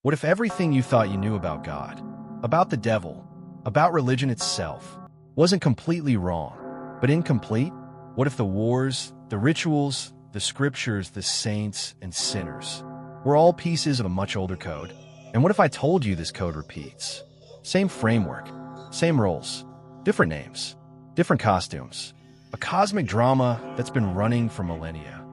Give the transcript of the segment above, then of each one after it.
What if everything you thought you knew about God, about the devil, about religion itself, wasn't completely wrong, but incomplete? What if the wars, the rituals, the scriptures, the saints, and sinners were all pieces of a much older code? And what if I told you this code repeats? Same framework, same roles, different names, different costumes. A cosmic drama that's been running for millennia,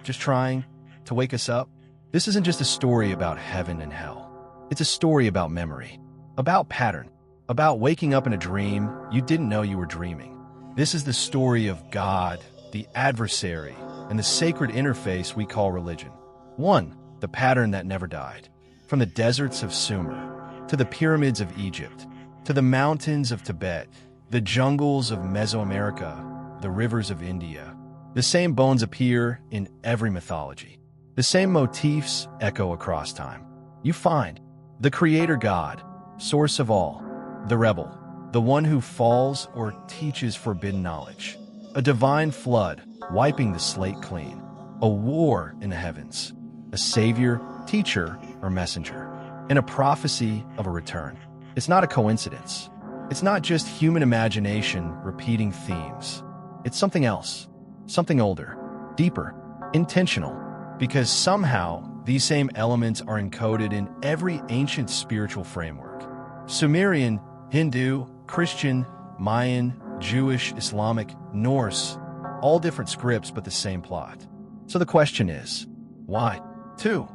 just trying to wake us up. This isn't just a story about heaven and hell. It's a story about memory, about pattern, about waking up in a dream you didn't know you were dreaming. This is the story of God, the adversary, and the sacred interface we call religion. 1. The pattern that never died. From the deserts of Sumer, to the pyramids of Egypt, to the mountains of Tibet, the jungles of Mesoamerica, the rivers of India. The same bones appear in every mythology. The same motifs echo across time. You find the Creator God, source of all, the rebel, the one who falls or teaches forbidden knowledge, a divine flood wiping the slate clean, a war in the heavens, a savior, teacher, or messenger, and a prophecy of a return. It's not a coincidence. It's not just human imagination repeating themes. It's something else, something older, deeper, intentional, because somehow these same elements are encoded in every ancient spiritual framework. Sumerian, Hindu, Christian, Mayan, Jewish, Islamic, Norse, all different scripts but the same plot. So the question is, why? 2.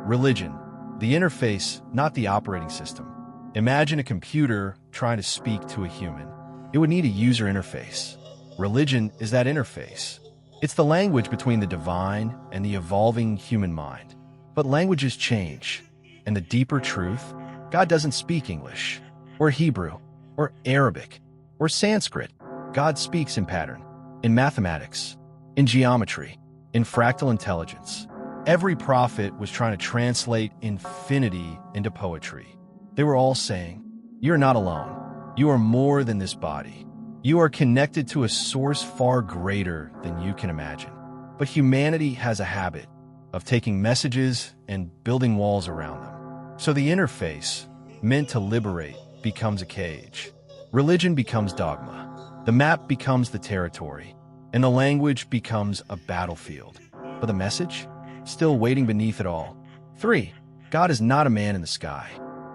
Religion, the interface, not the operating system. Imagine a computer trying to speak to a human. It would need a user interface. Religion is that interface. It's the language between the divine and the evolving human mind. But languages change, and the deeper truth, God doesn't speak English, or Hebrew, or Arabic, or Sanskrit. God speaks in pattern, in mathematics, in geometry, in fractal intelligence. Every prophet was trying to translate infinity into poetry. They were all saying, "You're not alone. You are more than this body. You are connected to a source far greater than you can imagine." But humanity has a habit of taking messages and building walls around them. So the interface, meant to liberate, becomes a cage. Religion becomes dogma. The map becomes the territory. And the language becomes a battlefield. But the message? Still waiting beneath it all. 3. God is not a man in the sky.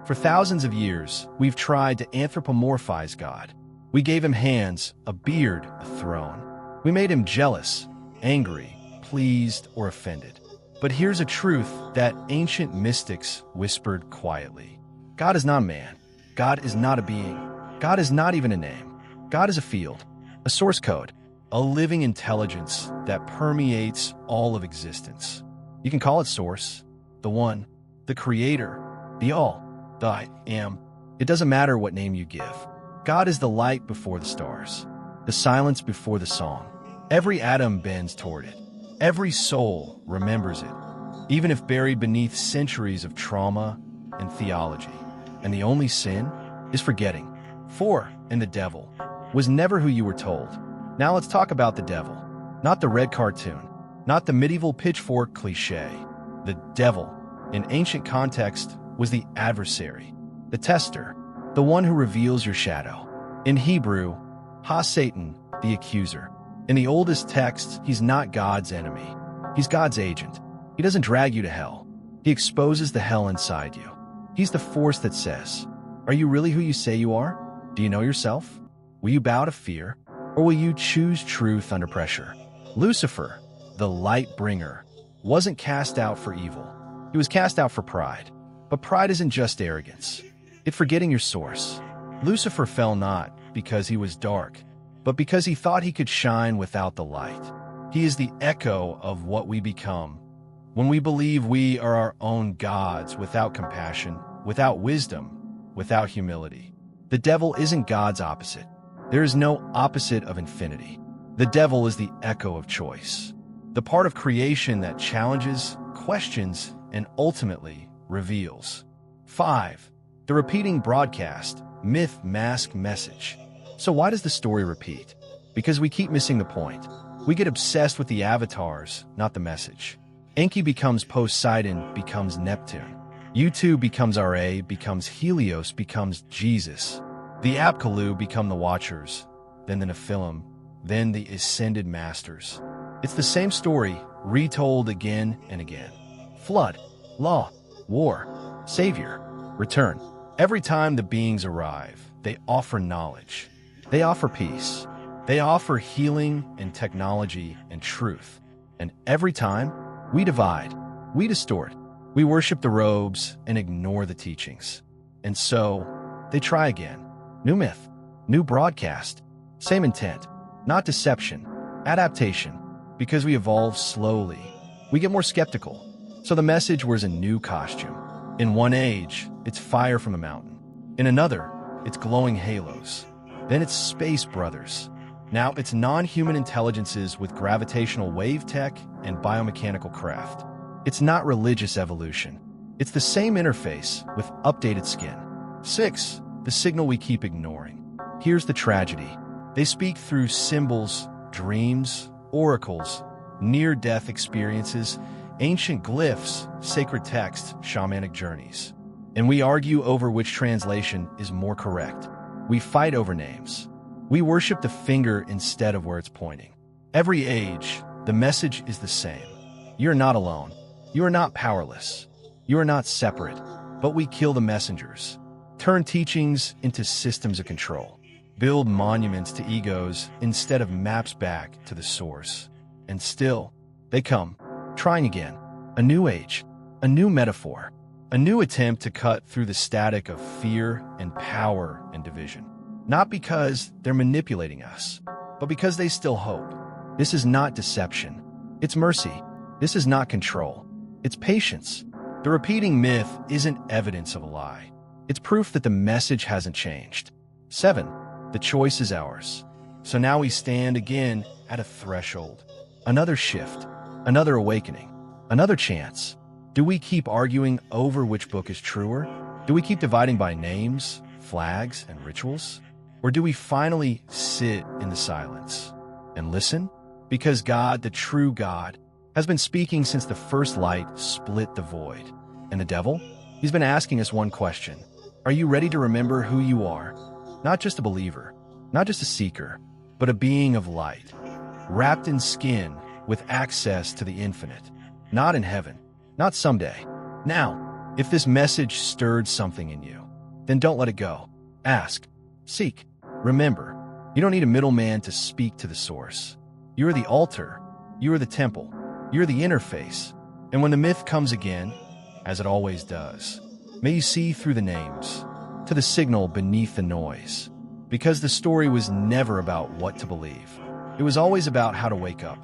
For thousands of years, we've tried to anthropomorphize God. We gave him hands, a beard, a throne. We made him jealous, angry, pleased, or offended. But here's a truth that ancient mystics whispered quietly. God is not a man. God is not a being. God is not even a name. God is a field, a source code, a living intelligence that permeates all of existence. You can call it source, the one, the creator, the all, the I am. It doesn't matter what name you give. God is the light before the stars, the silence before the song. Every atom bends toward it. Every soul remembers it, even if buried beneath centuries of trauma and theology. And the only sin is forgetting. 4. And the devil was never who you were told. Now let's talk about the devil. Not the red cartoon, not the medieval pitchfork cliche. The devil, in ancient context, was the adversary, the tester, the one who reveals your shadow. In Hebrew, Ha-Satan, the accuser. In the oldest texts, he's not God's enemy. He's God's agent. He doesn't drag you to hell. He exposes the hell inside you. He's the force that says, "Are you really who you say you are? Do you know yourself? Will you bow to fear, or will you choose truth under pressure?" Lucifer, the light bringer, wasn't cast out for evil. He was cast out for pride. But pride isn't just arrogance. It's forgetting your source. Lucifer fell not because he was dark, but because he thought he could shine without the light. He is the echo of what we become when we believe we are our own gods without compassion, without wisdom, without humility. The devil isn't God's opposite. There is no opposite of infinity. The devil is the echo of choice, the part of creation that challenges, questions, and ultimately reveals. 5. The repeating broadcast, myth, mask, message. So why does the story repeat? Because we keep missing the point. We get obsessed with the avatars, not the message. Enki becomes Poseidon, becomes Neptune. U2 becomes Ra, becomes Helios, becomes Jesus. The Apkallu become the Watchers, then the Nephilim, then the Ascended Masters. It's the same story, retold again and again. Flood, law, war, savior, return. Every time the beings arrive, they offer knowledge. They offer peace. They offer healing and technology and truth. And every time, we divide, we distort, we worship the robes and ignore the teachings. And so, they try again. New myth, new broadcast, same intent, not deception, adaptation. Because we evolve slowly, we get more skeptical. So the message wears a new costume. In one age, it's fire from a mountain. In another, it's glowing halos. Then it's space brothers. Now it's non-human intelligences with gravitational wave tech and biomechanical craft. It's not religious evolution. It's the same interface with updated skin. 6. The signal we keep ignoring. Here's the tragedy. They speak through symbols, dreams, oracles, near-death experiences, ancient glyphs, sacred texts, shamanic journeys. And we argue over which translation is more correct. We fight over names. We worship the finger instead of where it's pointing. Every age, the message is the same. You're not alone. You are not powerless. You are not separate. But we kill the messengers. Turn teachings into systems of control. Build monuments to egos instead of maps back to the source. And still, they come, trying again. A new age, a new metaphor, a new attempt to cut through the static of fear and power and division. Not because they're manipulating us, but because they still hope. This is not deception. It's mercy. This is not control. It's patience. The repeating myth isn't evidence of a lie. It's proof that the message hasn't changed. 7. The choice is ours. So now we stand again at a threshold. Another shift, another awakening, another chance. Do we keep arguing over which book is truer? Do we keep dividing by names, flags, and rituals? Or do we finally sit in the silence and listen? Because God, the true God, has been speaking since the first light split the void. And the devil? He's been asking us one question. Are you ready to remember who you are? Not just a believer, not just a seeker, but a being of light, wrapped in skin with access to the infinite. Not in heaven, not someday. Now, if this message stirred something in you, then don't let it go. Ask, seek, remember. You don't need a middleman to speak to the source. You are the altar. You are the temple. You're the interface. And when the myth comes again, as it always does, may you see through the names, to the signal beneath the noise. Because the story was never about what to believe. It was always about how to wake up.